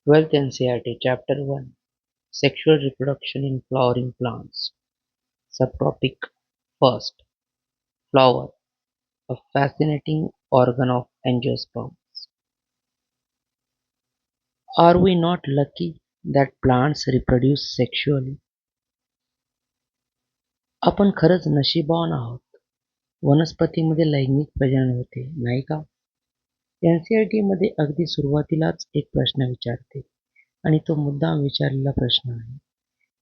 12th NCERT Chapter 1 Sexual Reproduction in Flowering Plants. Subtopic First Flower, a fascinating organ of angiosperms. Are we not lucky that plants reproduce sexually? आपण खरंच नशीबवान आहोत. वनस्पतीमध्ये लैंगिक प्रजनन होते, नाही का? NCERT मध्ये अगदी सुरुवातीलाच एक प्रश्न विचारते आणि तो मुद्दाम विचारलेला प्रश्न आहे.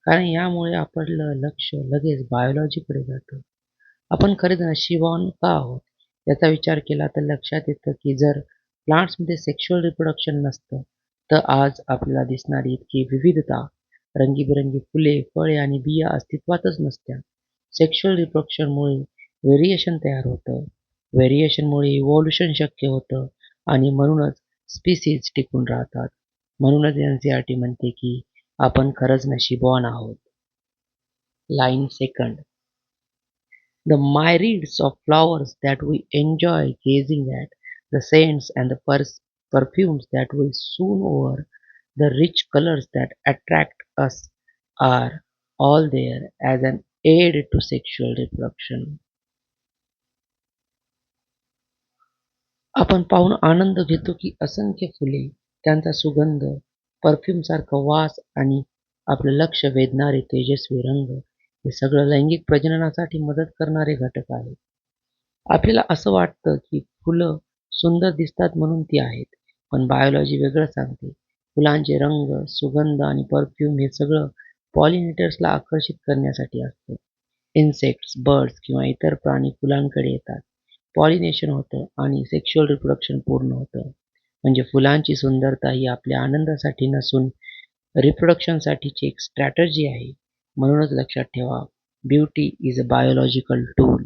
कारण यामुळे आपलं लक्ष लगेच बायोलॉजीकडे जातं. आपण खरेच नशीबवान का आहोत याचा विचार केला तर लक्षात येतं की जर प्लांट्समध्ये सेक्शुअल रिप्रोडक्शन नसतं तर आज आपल्याला दिसणारी इतकी विविधता, रंगीबेरंगी फुले, फळे आणि बिया अस्तित्वातच नसत्या. सेक्शुअल रिप्रोडक्शनमुळे व्हेरिएशन तयार होतं. व्हेरिएशनमुळे इव्होल्युशन शक्य होतं आणि म्हणूनच स्पीसीज टिकून राहतात. म्हणूनच NCERT म्हणते की आपण खरंच नशीबवान आहोत. Line second. The myriads of flowers that we enjoy gazing at, the scents and the perfumes that we swoon over, the rich colors that attract us are all there as an aid to sexual reproduction. आपण पाहून आनंद घेतो की असंख्य फुले, त्यांचा सुगंध, perfume सारखा वास आणि आपलं लक्ष वेधणारे तेजस्वी रंग हे सगळं लैंगिक प्रजननासाठी मदत करणारे घटक आहेत. आपल्याला असं वाटतं की फुलं सुंदर दिसतात म्हणून ती आहेत, पण बायोलॉजी वेगळं सांगते. फुलांचे रंग, सुगंध आणि परफ्यूम हे सगळं पॉलिनेटर्सला आकर्षित करण्यासाठी असतं. इन्सेक्ट्स, बर्ड्स किंवा इतर प्राणी फुलांकडे येतात. पॉलिनेशन होतं आणि सेक्शुअल रिप्रोडक्शन पूर्ण होतं. म्हणजे फुलांची सुंदरता ही आपल्या आनंदासाठी नसून रिप्रोडक्शनसाठीची एक स्ट्रॅटर्जी आहे. म्हणूनच लक्षात ठेवा, beauty is a biological tool.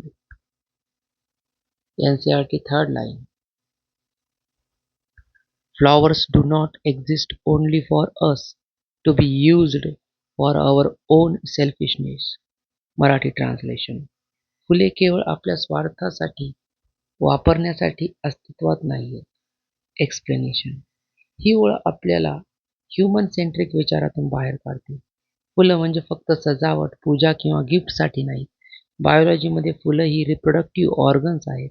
NCERT third line. Flowers do not exist only for us to be used for our own selfishness. Marathi translation. फुले केवळ आपल्या स्वार्थासाठी वापरण्यासाठी अस्तित्वात नाहीये. एक्सप्लेनेशन. ही ओळ आपल्याला ह्युमन सेंट्रिक विचारातून बाहेर काढते. फुलं म्हणजे फक्त सजावट, पूजा किंवा गिफ्टसाठी नाहीत. बायोलॉजीमध्ये फुलं ही रिप्रोडक्टिव्ह ऑर्गन्स आहेत.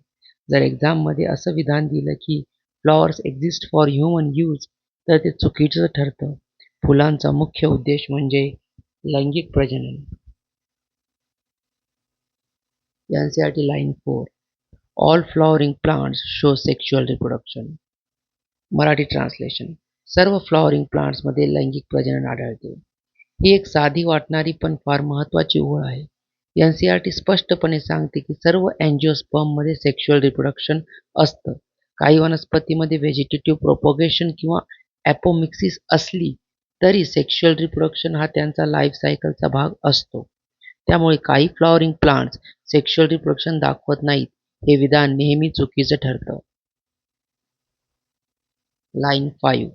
जर एक्झाममध्ये असं विधान दिलं की flowers exist for human use तर ते चुकीचं ठरतं. फुलांचा मुख्य उद्देश म्हणजे लैंगिक प्रजनन. NCERT line 4. All flowering plants show sexual reproduction. Marathi translation. सर्व फ्लॉवरिंग प्लांट्समध्ये लैंगिक प्रजनन आढळते. ही एक साधी वाटणारी पण फार महत्त्वाची ओळ आहे. NCERT स्पष्टपणे सांगते की सर्व अँजिओस्पर्ममध्ये सेक्शुअल रिप्रोडक्शन असतं. काही वनस्पतीमध्ये व्हेजिटेटिव्ह प्रोपोगेशन किंवा ॲपोमिक्सिस असली तरी सेक्शुअल रिप्रोडक्शन हा त्यांचा लाईफ सायकलचा भाग असतो. त्यामुळे काही फ्लॉवरिंग प्लांट्स सेक्शुअल रिप्रोडक्शन दाखवत नाहीत हे विधान नेहमी चुकीचं ठरतं. Line 5.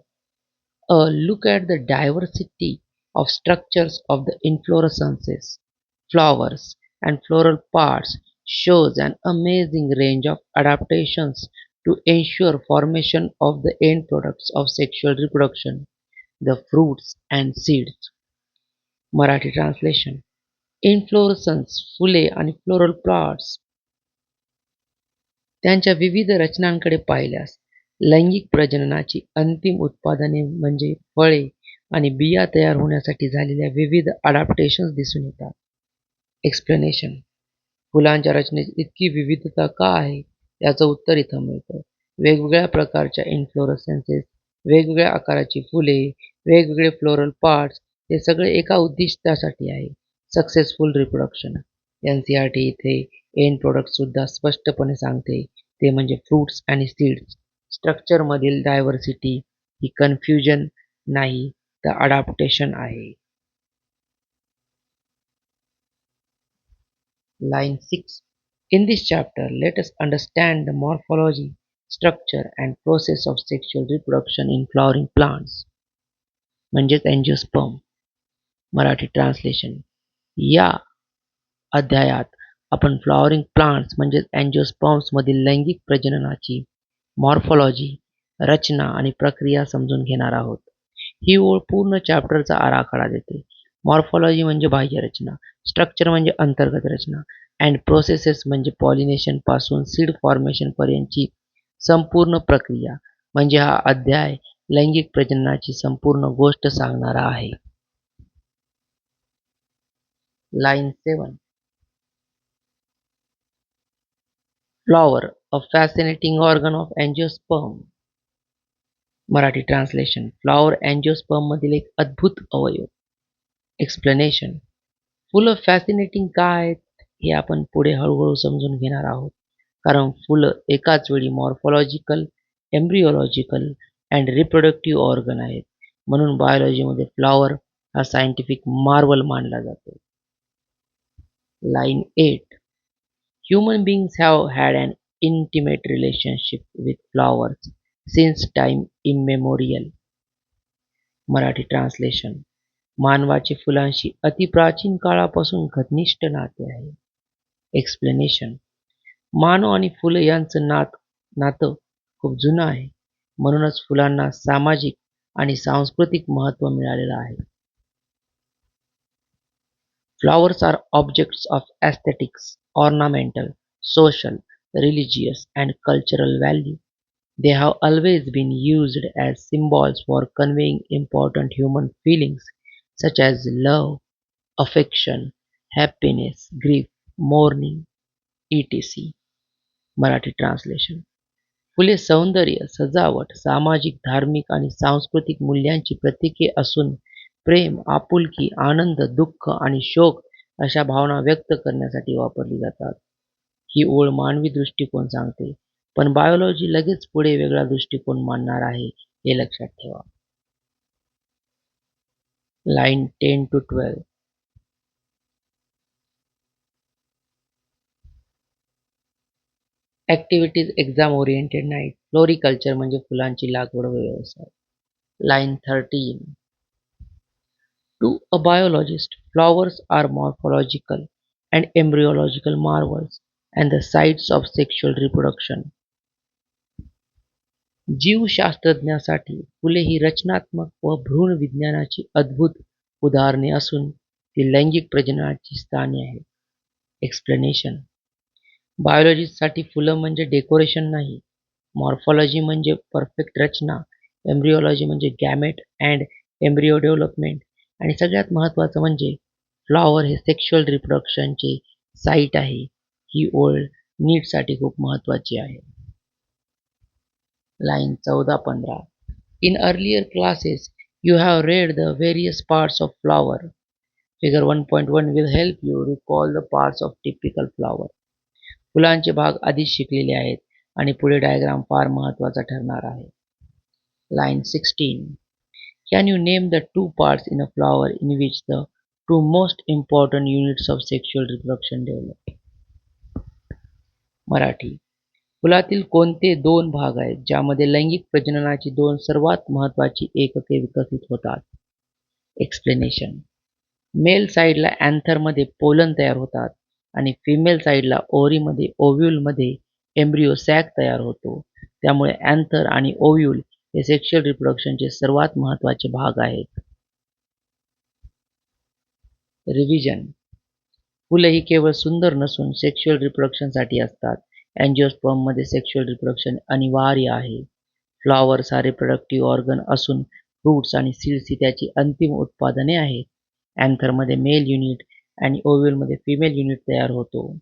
A look at the diversity of structures of the inflorescences, flowers, and floral parts shows an amazing range of adaptations to ensure formation of the end products of sexual reproduction, the fruits and seeds. Marathi translation. Inflorescence, फुले आणि floral plants त्यांच्या विविध रचनांकडे पाहिल्यास लैंगिक प्रजननाची अंतिम उत्पादने म्हणजे फळे आणि बिया तयार होण्यासाठी झालेल्या विविध अडॅप्टेशन्स दिसून येतात. एक्सप्लेनेशन. फुलांच्या रचनेत इतकी विविधता का आहे याचं उत्तर इथं मिळतं. वेगवेगळ्या प्रकारच्या इन्फ्लोरसेन्सेस, वेगवेगळ्या आकाराची फुले, वेगवेगळे फ्लोरल पार्ट्स हे सगळे एका उद्दिष्टासाठी आहे, सक्सेसफुल रिप्रोडक्शन. NCERT इथे एंड प्रोडक्ट सुद्धा स्पष्टपणे सांगते, ते म्हणजे फ्रूट्स आणि सीड्स. स्ट्रक्चरमधील डायव्हर्सिटी ही कन्फ्युजन नाही तर अडॅप्टेशन आहे. Line 6. In this chapter, let us understand the morphology, structure and process of sexual reproduction in flowering plants. म्हणजेच अँजिओस्पर्म. मराठी ट्रान्सलेशन. या अध्यायात आपण फ्लॉवरिंग प्लांट्स म्हणजेच अँजिओस्पर्म्समधील लैंगिक प्रजननाची मॉर्फॉलॉजी, रचना आणि प्रक्रिया समजून घेणार आहोत. ही ओळ पूर्ण चॅप्टरचा आराखडा देते. मॉर्फॉलॉजी म्हणजे बाह्यरचना, स्ट्रक्चर म्हणजे अंतर्गत रचना, अँड प्रोसेसेस म्हणजे पॉलिनेशन पासून सीड फॉर्मेशन पर्यंतची संपूर्ण प्रक्रिया. म्हणजे हा अध्याय लैंगिक प्रजननाची संपूर्ण गोष्ट सांगणारा आहे. Line 7. Flower, a fascinating organ of angiosperm. Marathi translation. Flower angiosperm मधील एक अद्भुत अवयव. एक्सप्लेनेशन. फुलं फॅसिनेटिंग का आहेत हे आपण पुढे हळूहळू समजून घेणार आहोत. कारण फुलं एकाच वेळी मॉर्फॉलॉजिकल, एम्ब्रिओलॉजिकल अँड रिप्रोडक्टिव्ह ऑर्गन आहेत. म्हणून बायोलॉजीमध्ये फ्लॉवर हा सायंटिफिक मार्वल मानला जातो. Line 8. Human beings have had an intimate relationship with flowers since time immemorial. Marathi translation. मानवाचे फुलांशी अतिप्राचीन काळापासून घनिष्ठ नाते आहे. एक्सप्लेनेशन. मानव आणि फुलं यांचं नातं खूप जुनं आहे. म्हणूनच फुलांना सामाजिक आणि सांस्कृतिक महत्त्व मिळालेलं आहे. Flowers are objects of aesthetics, ornamental, social, religious, and cultural value. They have always been used as symbols for conveying important human feelings such as love, affection, happiness, grief, mourning, etc. Marathi translation. फुले सौंदर्य, सजावट, सामाजिक, धार्मिक आणि सांस्कृतिक मूल्यांची प्रतीके असून प्रेम, आपुलकी, आनंद, दुःख आणि शोक अशा भावना व्यक्त करण्यासाठी वापरली जातात. ही ओळ मानवी दृष्टिकोन सांगते, पण बायोलॉजी लगेच पुढे वेगळा दृष्टिकोन मांडणार आहे हे लक्षात ठेवा. Line 10 to 12. Activities exam oriented night. Floriculture म्हणजे फुलांची लागवड व व्यवसाय. Line 13. To a biologist, flowers are morphological and embryological marvels and the sites of sexual reproduction. जीवशास्त्रज्ञासाठी फुले ही रचनात्मक व भ्रूण विज्ञानाची अद्भुत उदाहरणे असून ती लैंगिक प्रजननाची स्थाने आहेत. एक्सप्लेनेशन. बायोलॉजिस्टसाठी फुलं म्हणजे डेकोरेशन नाही. मॉर्फॉलॉजी म्हणजे परफेक्ट रचना, एम्ब्रिओलॉजी म्हणजे गॅमेट अँड एम्ब्रिओ डेव्हलपमेंट आणि सगळ्यात महत्त्वाचं म्हणजे फ्लॉवर हे सेक्शुअल रिप्रोडक्शनचे साईट आहे. ही ओळ नीटसाठी खूप महत्त्वाची आहे. Line 14-15. In earlier classes, you have read the various parts of flower. Figure 1.1 will help you recall the parts of typical flower. फुलांचे भाग आधीच शिकलेले आहेत आणि पुढे डायग्राम फार महत्त्वाचा ठरणार आहे. Line 16. Can you name the two parts in a flower in which the two most important units of sexual reproduction develop? Marathi. फुलातील कोणते दोन भाग आहेत ज्यामध्ये लैंगिक प्रजननाची दोन सर्वात महत्त्वाची एकके विकसित होतात? एक्सप्लेनेशन. मेल साईडला अँथरमध्ये पोलन तयार होतात आणि फिमेल साईडला ओव्हरीमध्ये ओव्ह्यूलमध्ये एम्ब्रियो सॅक तयार होतो. त्यामुळे अँथर आणि ओव्ह्यूल हे सेक्शुअल रिप्रोडक्शनचे सर्वात महत्त्वाचे भाग आहेत. रिव्हिजन. फुलं ही केवळ सुंदर नसून सेक्शुअल रिप्रोडक्शनसाठी असतात. अँजिओस्पर्ममध्ये सेक्शुअल रिप्रोडक्शन अनिवार्य आहे. फ्लॉवर्स हा रिप्रोडक्टिव्ह ऑर्गन असून फ्रूट्स आणि सीड्स ही त्याची अंतिम उत्पादने आहेत. अँथरमध्ये मेल युनिट आणि ओव्ह्यूलमध्ये फिमेल युनिट तयार होतो.